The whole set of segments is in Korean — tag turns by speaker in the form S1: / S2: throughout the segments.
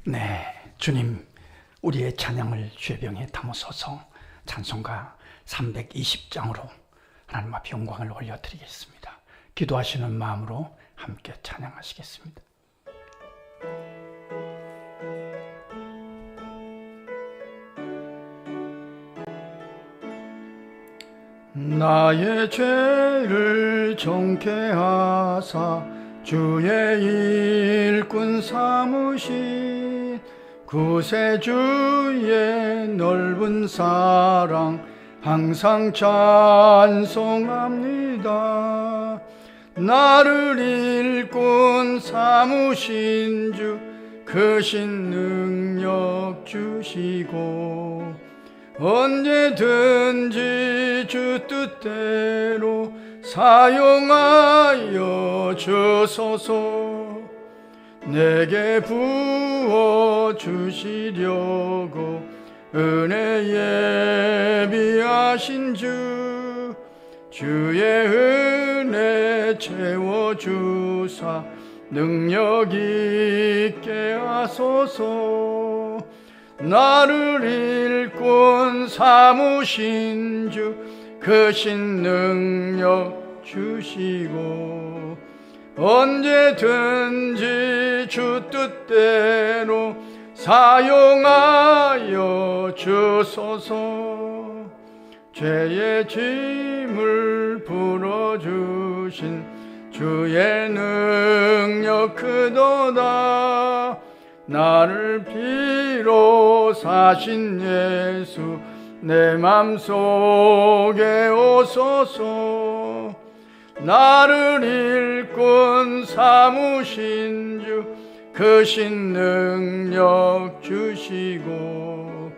S1: 네, 주님, 우리의 찬양을 쇠병에 담으소서. 찬송가 320장으로 하나님 앞에 영광을 올려드리겠습니다. 기도하시는 마음으로 함께 찬양하시겠습니다. 나의 죄를 정케 하사 주의 일꾼 삼으신 구세주의 넓은 사랑 항상 찬송합니다. 나를 일꾼 삼으신 주 크신 능력 주시고 언제든지 주 뜻대로 사용하여 주소서. 내게 부어 주시려고 은혜 예비하신 주 주의 은혜 채워주사 능력 있게 하소서. 나를 일꾼 삼으신 주 크신 능력 주시고 언제든지 주 뜻대로 사용하여 주소서. 죄의 짐을 풀어주신 주의 능력 크도다. 나를 피로 사신 예수 내 맘속에 오소서. 나를 일꾼 삼으신 주 크신 능력 주시고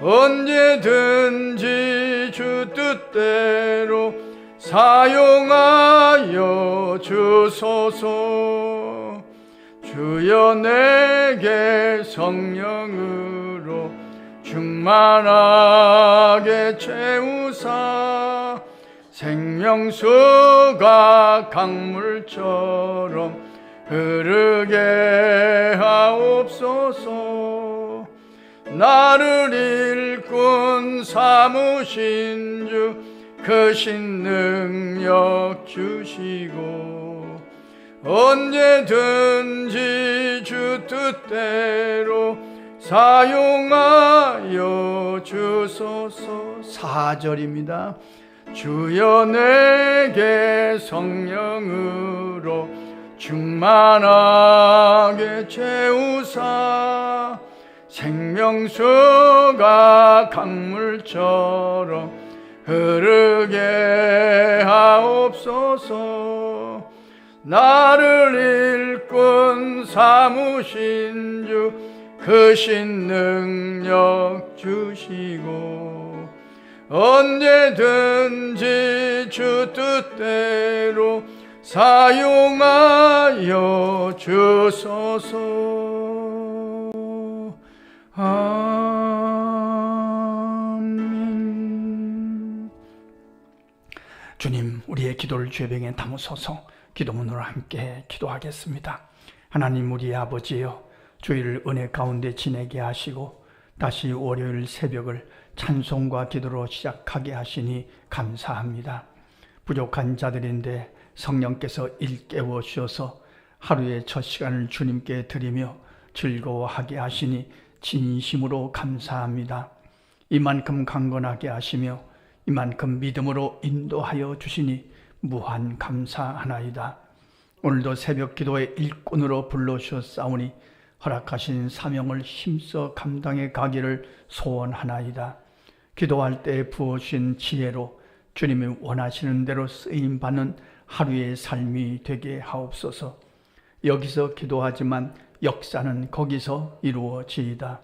S1: 언제든지 주 뜻대로 사용하여 주소서. 주여 내게 성령으로 충만하게 채우사 생명수가 강물처럼 흐르게 하옵소서. 나를 일꾼 삼으신 주 크신 능력 주시고 언제든지 주 뜻대로 사용하여 주소서. 4절입니다. 주여 내게 성령으로 충만하게 채우사 생명수가 강물처럼 흐르게 하옵소서. 나를 일꾼 삼으신 주 크신 능력 주시고 언제든지 주 뜻대로 사용하여 주소서. 아멘. 주님, 우리의 기도를 죄병에 담으소서. 기도문으로 함께 기도하겠습니다. 하나님, 우리의 아버지여, 주일을 은혜 가운데 지내게 하시고 다시 월요일 새벽을 찬송과 기도로 시작하게 하시니 감사합니다. 부족한 자들인데 성령께서 일깨워 주셔서 하루의 첫 시간을 주님께 드리며 즐거워하게 하시니 진심으로 감사합니다. 이만큼 강건하게 하시며 이만큼 믿음으로 인도하여 주시니 무한 감사하나이다. 오늘도 새벽 기도의 일꾼으로 불러주셨사오니 허락하신 사명을 힘써 감당해 가기를 소원하나이다. 기도할 때 부어주신 지혜로 주님이 원하시는 대로 쓰임받는 하루의 삶이 되게 하옵소서. 여기서 기도하지만 역사는 거기서 이루어지이다.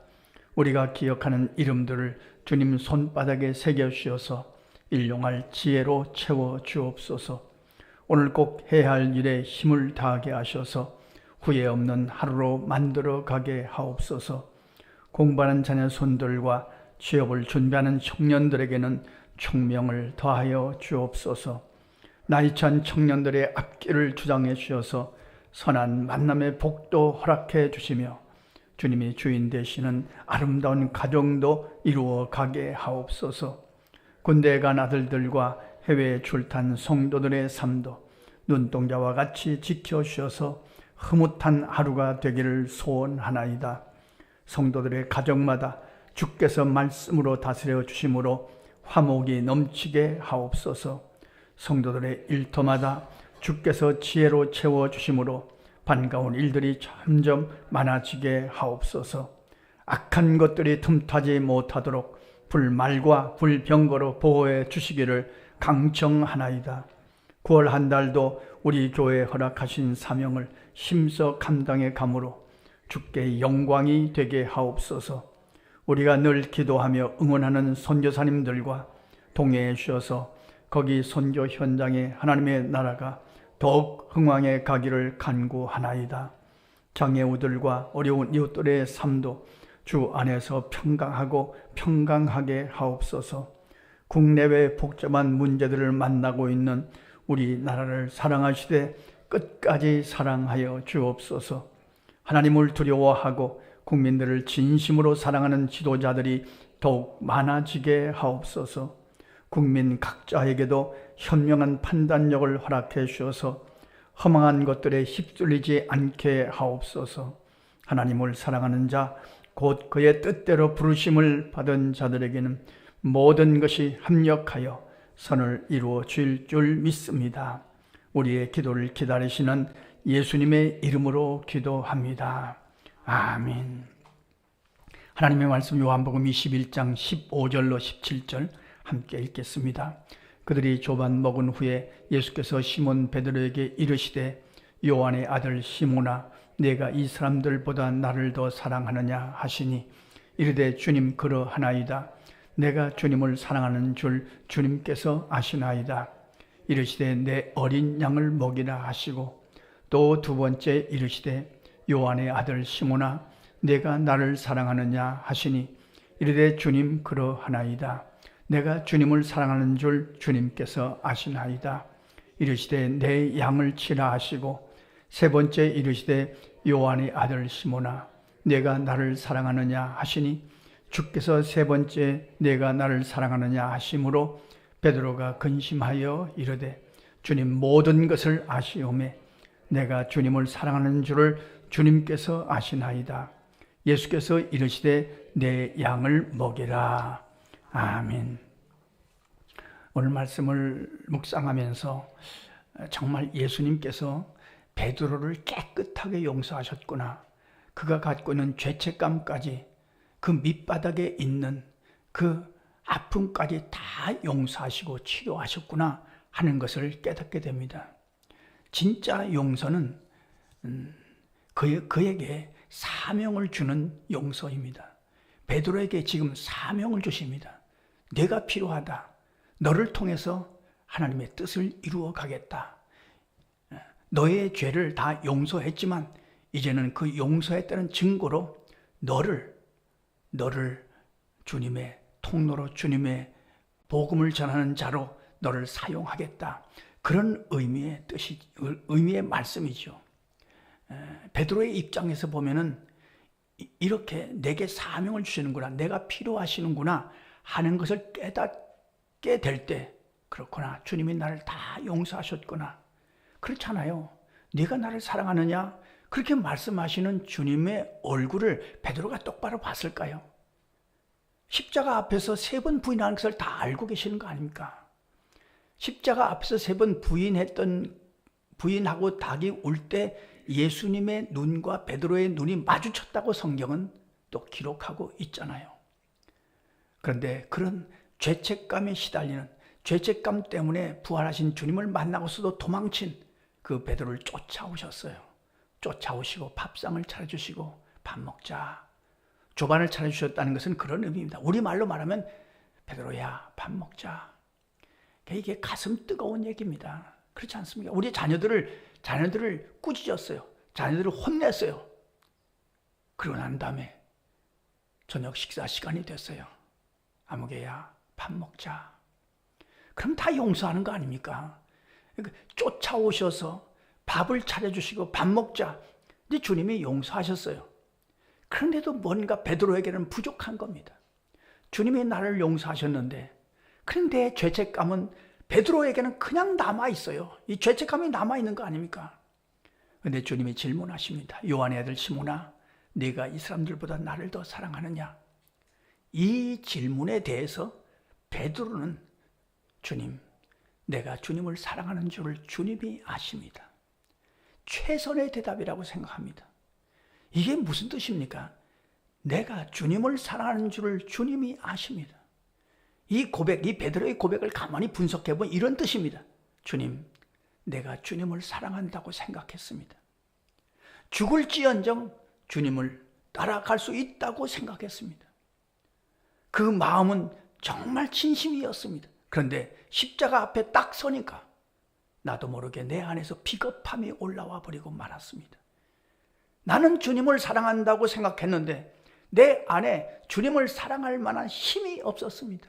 S1: 우리가 기억하는 이름들을 주님 손바닥에 새겨주셔서 일용할 지혜로 채워주옵소서. 오늘 꼭 해야 할 일에 힘을 다하게 하셔서 후회 없는 하루로 만들어 가게 하옵소서. 공부하는 자녀 손들과 취업을 준비하는 청년들에게는 총명을 더하여 주옵소서. 나이찬 청년들의 앞길을 주장해 주셔서 선한 만남의 복도 허락해 주시며 주님이 주인 되시는 아름다운 가정도 이루어 가게 하옵소서. 군대에 간 아들들과 해외에 출탄 성도들의 삶도 눈동자와 같이 지켜주셔서 흐뭇한 하루가 되기를 소원하나이다. 성도들의 가정마다 주께서 말씀으로 다스려 주심으로 화목이 넘치게 하옵소서. 성도들의 일터마다 주께서 지혜로 채워주심으로 반가운 일들이 점점 많아지게 하옵소서. 악한 것들이 틈타지 못하도록 불말과 불병거로 보호해 주시기를 강청하나이다. 9월 한 달도 우리 교회에 허락하신 사명을 힘써 감당해 가므로 주께 영광이 되게 하옵소서. 우리가 늘 기도하며 응원하는 선교사님들과 동행해 주셔서 거기 선교 현장에 하나님의 나라가 더욱 흥왕해 가기를 간구하나이다. 장애우들과 어려운 이웃들의 삶도 주 안에서 평강하게 하옵소서. 국내외 복잡한 문제들을 만나고 있는 우리나라를 사랑하시되 끝까지 사랑하여 주옵소서. 하나님을 두려워하고 국민들을 진심으로 사랑하는 지도자들이 더욱 많아지게 하옵소서. 국민 각자에게도 현명한 판단력을 허락해 주셔서 허망한 것들에 휩쓸리지 않게 하옵소서. 하나님을 사랑하는 자, 곧 그의 뜻대로 부르심을 받은 자들에게는 모든 것이 합력하여 선을 이루어 줄 믿습니다. 우리의 기도를 기다리시는 예수님의 이름으로 기도합니다. 아멘. 하나님의 말씀 요한복음 21장 15절로 17절 함께 읽겠습니다. 그들이 조반 먹은 후에 예수께서 시몬 베드로에게 이르시되 요한의 아들 시몬아 내가 이 사람들보다 나를 더 사랑하느냐 하시니 이르되 주님 그러하나이다. 내가 주님을 사랑하는 줄 주님께서 아시나이다. 이르시되 내 어린 양을 먹이라 하시고 또 두 번째 이르시되 요한의 아들 시몬아 내가 나를 사랑하느냐 하시니 이르되 주님 그러하나이다. 내가 주님을 사랑하는 줄 주님께서 아시나이다. 이르시되 내 양을 치라 하시고 세 번째 이르시되 요한의 아들 시몬아 내가 나를 사랑하느냐 하시니 주께서 세 번째 내가 나를 사랑하느냐 하심으로 베드로가 근심하여 이르되 주님 모든 것을 아시오매 내가 주님을 사랑하는 줄을 주님께서 아시나이다. 예수께서 이르시되 내 양을 먹이라. 아멘. 오늘 말씀을 묵상하면서 정말 예수님께서 베드로를 깨끗하게 용서하셨구나. 그가 갖고 있는 죄책감까지 그 밑바닥에 있는 그 아픔까지 다 용서하시고 치료하셨구나 하는 것을 깨닫게 됩니다. 진짜 용서는 그에게 사명을 주는 용서입니다. 베드로에게 지금 사명을 주십니다. 내가 필요하다. 너를 통해서 하나님의 뜻을 이루어 가겠다. 너의 죄를 다 용서했지만 이제는 그 용서했다는 증거로 너를 주님의 통로로 주님의 복음을 전하는 자로 너를 사용하겠다. 그런 의미의 말씀이죠. 베드로의 입장에서 보면은 이렇게 내게 사명을 주시는구나, 내가 필요하시는구나 하는 것을 깨닫게 될 때, 그렇구나, 주님이 나를 다 용서하셨구나. 그렇잖아요. 네가 나를 사랑하느냐? 그렇게 말씀하시는 주님의 얼굴을 베드로가 똑바로 봤을까요? 십자가 앞에서 3번 부인하는 것을 다 알고 계시는 거 아닙니까? 십자가 앞에서 3번 부인하고 닭이 울 때 예수님의 눈과 베드로의 눈이 마주쳤다고 성경은 또 기록하고 있잖아요. 그런데 그런 죄책감에 시달리는, 죄책감 때문에 부활하신 주님을 만나고서도 도망친 그 베드로를 쫓아오셨어요. 쫓아오시고 밥상을 차려주시고 밥 먹자. 조반을 차려주셨다는 것은 그런 의미입니다. 우리말로 말하면 베드로야 밥 먹자. 이게 가슴 뜨거운 얘기입니다. 그렇지 않습니까? 우리 자녀들을 꾸짖었어요. 자녀들을 혼냈어요. 그러고 난 다음에 저녁 식사 시간이 됐어요. 아무개야 밥 먹자. 그럼 다 용서하는 거 아닙니까? 쫓아오셔서 밥을 차려주시고 밥 먹자. 근데 주님이 용서하셨어요. 그런데도 뭔가 베드로에게는 부족한 겁니다. 주님이 나를 용서하셨는데, 그런데 죄책감은 베드로에게는 그냥 남아있어요. 이 죄책감이 남아있는 거 아닙니까? 그런데 주님이 질문하십니다. 요한의 아들 시몬아, 네가 이 사람들보다 나를 더 사랑하느냐? 이 질문에 대해서 베드로는 주님, 내가 주님을 사랑하는 줄을 주님이 아십니다. 최선의 대답이라고 생각합니다. 이게 무슨 뜻입니까? 내가 주님을 사랑하는 줄을 주님이 아십니다. 이 고백, 이 베드로의 고백을 가만히 분석해보면 이런 뜻입니다. 주님, 내가 주님을 사랑한다고 생각했습니다. 죽을지언정 주님을 따라갈 수 있다고 생각했습니다. 그 마음은 정말 진심이었습니다. 그런데 십자가 앞에 딱 서니까 나도 모르게 내 안에서 비겁함이 올라와 버리고 말았습니다. 나는 주님을 사랑한다고 생각했는데 내 안에 주님을 사랑할 만한 힘이 없었습니다.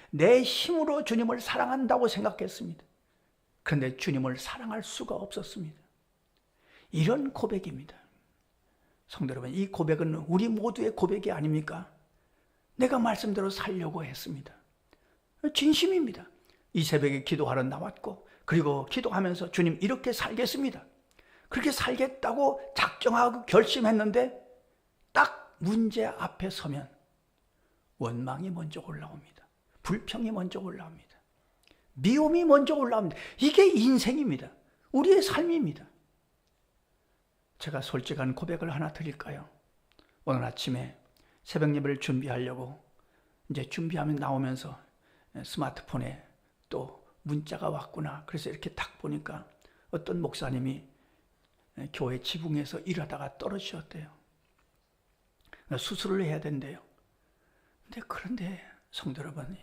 S1: 내 힘으로 주님을 사랑한다고 생각했습니다. 그런데 주님을 사랑할 수가 없었습니다. 이런 고백입니다. 성도 여러분, 이 고백은 우리 모두의 고백이 아닙니까? 내가 말씀대로 살려고 했습니다. 진심입니다. 이 새벽에 기도하러 나왔고, 그리고 기도하면서 주님 이렇게 살겠습니다. 그렇게 살겠다고 작정하고 결심했는데 딱 문제 앞에 서면 원망이 먼저 올라옵니다. 불평이 먼저 올라옵니다. 미움이 먼저 올라옵니다. 이게 인생입니다. 우리의 삶입니다. 제가 솔직한 고백을 하나 드릴까요? 오늘 아침에 새벽 예배를 준비하려고 이제 준비하면 나오면서 스마트폰에 또 문자가 왔구나. 그래서 이렇게 딱 보니까 어떤 목사님이 교회 지붕에서 일하다가 떨어지셨대요. 수술을 해야 된대요. 그런데 성도 여러분,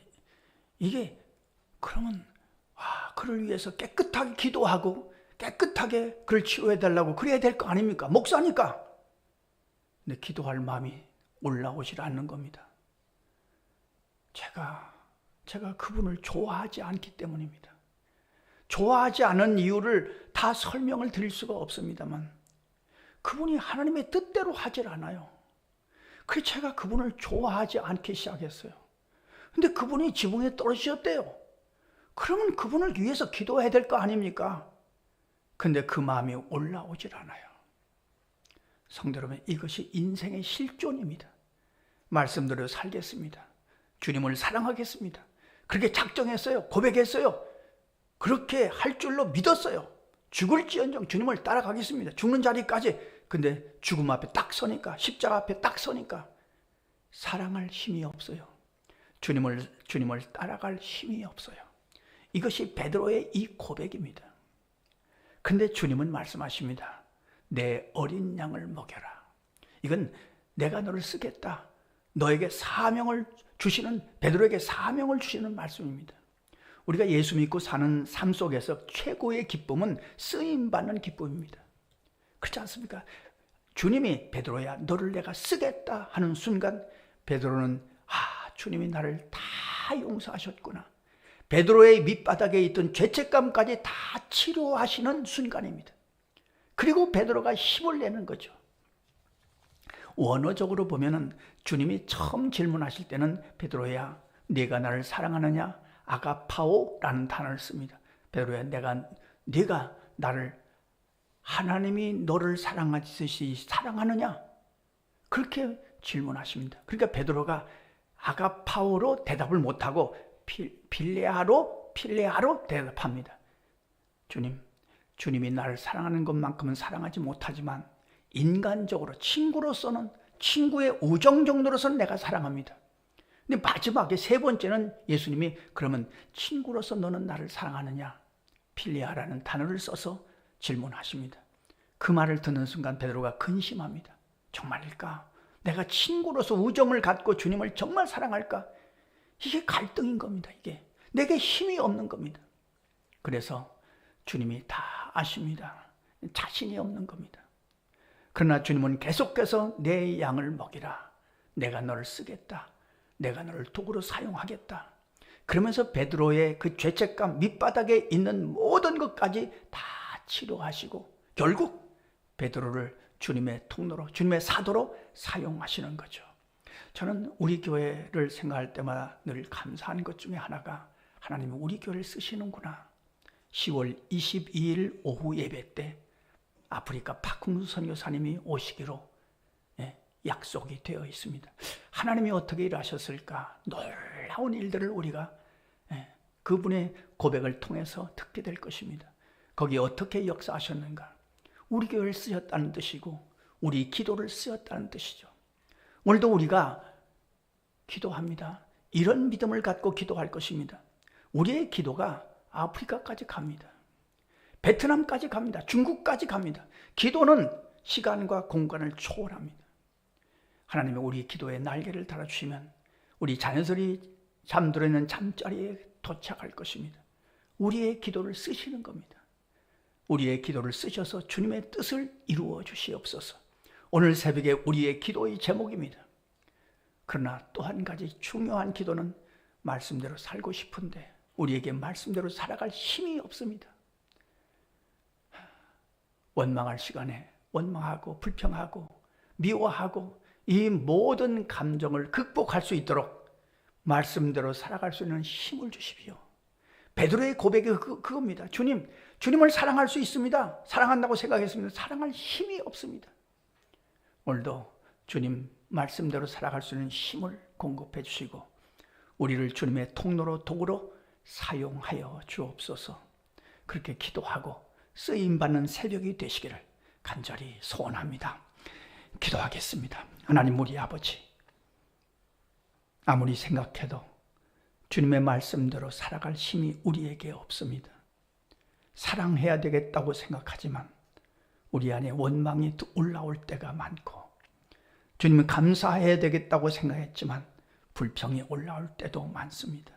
S1: 이게 그러면 그를 위해서 깨끗하게 기도하고 깨끗하게 그를 치료해달라고 그래야 될 거 아닙니까? 목사니까. 근데 기도할 마음이 올라오질 않는 겁니다. 제가 그분을 좋아하지 않기 때문입니다. 좋아하지 않은 이유를 다 설명을 드릴 수가 없습니다만 그분이 하나님의 뜻대로 하질 않아요. 그래서 제가 그분을 좋아하지 않기 시작했어요. 근데 그분이 지붕에 떨어지셨대요. 그러면 그분을 위해서 기도해야 될 거 아닙니까? 근데 그 마음이 올라오질 않아요. 성도 여러분, 이것이 인생의 실존입니다. 말씀대로 살겠습니다. 주님을 사랑하겠습니다. 그렇게 작정했어요. 고백했어요. 그렇게 할 줄로 믿었어요. 죽을지언정 주님을 따라가겠습니다. 죽는 자리까지. 근데 죽음 앞에 딱 서니까, 십자가 앞에 딱 서니까 사랑할 힘이 없어요. 주님을 따라갈 힘이 없어요. 이것이 베드로의 이 고백입니다. 근데 주님은 말씀하십니다. 내 어린 양을 먹여라. 이건 내가 너를 쓰겠다. 너에게 사명을 주시는, 베드로에게 사명을 주시는 말씀입니다. 우리가 예수 믿고 사는 삶 속에서 최고의 기쁨은 쓰임받는 기쁨입니다. 그렇지 않습니까? 주님이 베드로야 너를 내가 쓰겠다 하는 순간 베드로는 주님이 나를 다 용서하셨구나. 베드로의 밑바닥에 있던 죄책감까지 다 치료하시는 순간입니다. 그리고 베드로가 힘을 내는 거죠. 원어적으로 보면은 주님이 처음 질문하실 때는 베드로야 네가 나를 사랑하느냐? 아가파오라는 단어를 씁니다. 베드로야 네가 나를 하나님이 너를 사랑하듯이 사랑하느냐? 그렇게 질문하십니다. 그러니까 베드로가 아가파오로 대답을 못하고 필레아로 대답합니다. 주님이 나를 사랑하는 것만큼은 사랑하지 못하지만 인간적으로 친구로서는, 친구의 우정 정도로서는 내가 사랑합니다. 근데 마지막에 세 번째는 예수님이 그러면 친구로서 너는 나를 사랑하느냐? 필레아라는 단어를 써서 질문하십니다. 그 말을 듣는 순간 베드로가 근심합니다. 정말일까? 내가 친구로서 우정을 갖고 주님을 정말 사랑할까? 이게 갈등인 겁니다. 이게 내게 힘이 없는 겁니다. 그래서 주님이 다 아십니다. 자신이 없는 겁니다. 그러나 주님은 계속해서 내 양을 먹이라. 내가 너를 쓰겠다. 내가 너를 도구로 사용하겠다. 그러면서 베드로의 그 죄책감 밑바닥에 있는 모든 것까지 다 치료하시고 결국 베드로를 주님의 통로로, 주님의 사도로 사용하시는 거죠. 저는 우리 교회를 생각할 때마다 늘 감사한 것 중에 하나가 하나님이 우리 교회를 쓰시는구나. 10월 22일 오후 예배 때 아프리카 파쿵 선교사님이 오시기로 약속이 되어 있습니다. 하나님이 어떻게 일하셨을까? 놀라운 일들을 우리가 그분의 고백을 통해서 듣게 될 것입니다. 거기에 어떻게 역사하셨는가? 우리 교회를 쓰셨다는 뜻이고 우리 기도를 쓰셨다는 뜻이죠. 오늘도 우리가 기도합니다. 이런 믿음을 갖고 기도할 것입니다. 우리의 기도가 아프리카까지 갑니다. 베트남까지 갑니다. 중국까지 갑니다. 기도는 시간과 공간을 초월합니다. 하나님이 우리 기도에 날개를 달아주시면 우리 자연스레 잠들어 있는 잠자리에 도착할 것입니다. 우리의 기도를 쓰시는 겁니다. 우리의 기도를 쓰셔서 주님의 뜻을 이루어 주시옵소서. 오늘 새벽에 우리의 기도의 제목입니다. 그러나 또 한 가지 중요한 기도는 말씀대로 살고 싶은데 우리에게 말씀대로 살아갈 힘이 없습니다. 원망할 시간에 원망하고 불평하고 미워하고 이 모든 감정을 극복할 수 있도록 말씀대로 살아갈 수 있는 힘을 주십시오. 베드로의 고백이 그겁니다. 주님을 사랑할 수 있습니다. 사랑한다고 생각했습니다. 사랑할 힘이 없습니다. 오늘도 주님 말씀대로 살아갈 수 있는 힘을 공급해 주시고 우리를 주님의 통로로 도구로 사용하여 주옵소서. 그렇게 기도하고 쓰임받는 새벽이 되시기를 간절히 소원합니다. 기도하겠습니다. 하나님 우리 아버지, 아무리 생각해도 주님의 말씀대로 살아갈 힘이 우리에게 없습니다. 사랑해야 되겠다고 생각하지만 우리 안에 원망이 올라올 때가 많고 주님은 감사해야 되겠다고 생각했지만 불평이 올라올 때도 많습니다.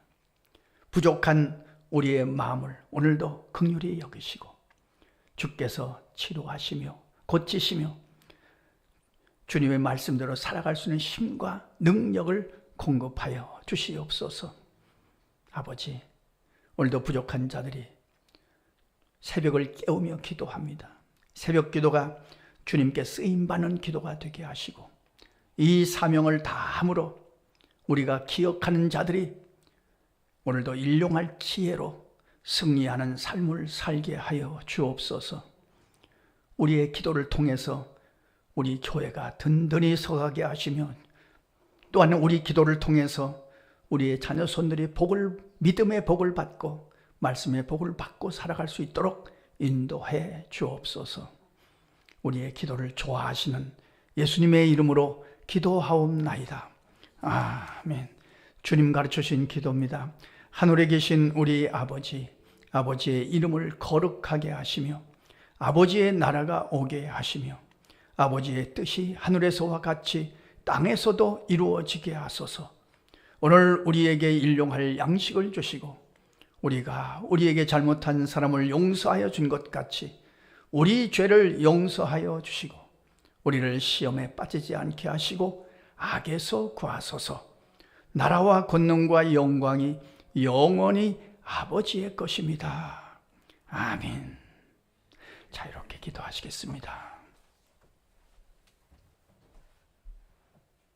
S1: 부족한 우리의 마음을 오늘도 긍휼히 여기시고 주께서 치료하시며 고치시며 주님의 말씀대로 살아갈 수 있는 힘과 능력을 공급하여 주시옵소서. 아버지, 오늘도 부족한 자들이 새벽을 깨우며 기도합니다. 새벽 기도가 주님께 쓰임받는 기도가 되게 하시고 이 사명을 다함으로 우리가 기억하는 자들이 오늘도 일용할 지혜로 승리하는 삶을 살게 하여 주옵소서. 우리의 기도를 통해서 우리 교회가 든든히 서가게 하시며 또한 우리 기도를 통해서 우리의 자녀손들이 믿음의 복을 받고 말씀의 복을 받고 살아갈 수 있도록 인도해 주옵소서. 우리의 기도를 좋아하시는 예수님의 이름으로 기도하옵나이다. 아멘. 주님 가르쳐주신 기도입니다. 하늘에 계신 우리 아버지, 아버지의 이름을 거룩하게 하시며 아버지의 나라가 오게 하시며 아버지의 뜻이 하늘에서와 같이 땅에서도 이루어지게 하소서. 오늘 우리에게 일용할 양식을 주시고 우리가 우리에게 잘못한 사람을 용서하여 준 것 같이 우리 죄를 용서하여 주시고 우리를 시험에 빠지지 않게 하시고 악에서 구하소서. 나라와 권능과 영광이 영원히 아버지의 것입니다. 아멘. 자, 이렇게 기도하시겠습니다.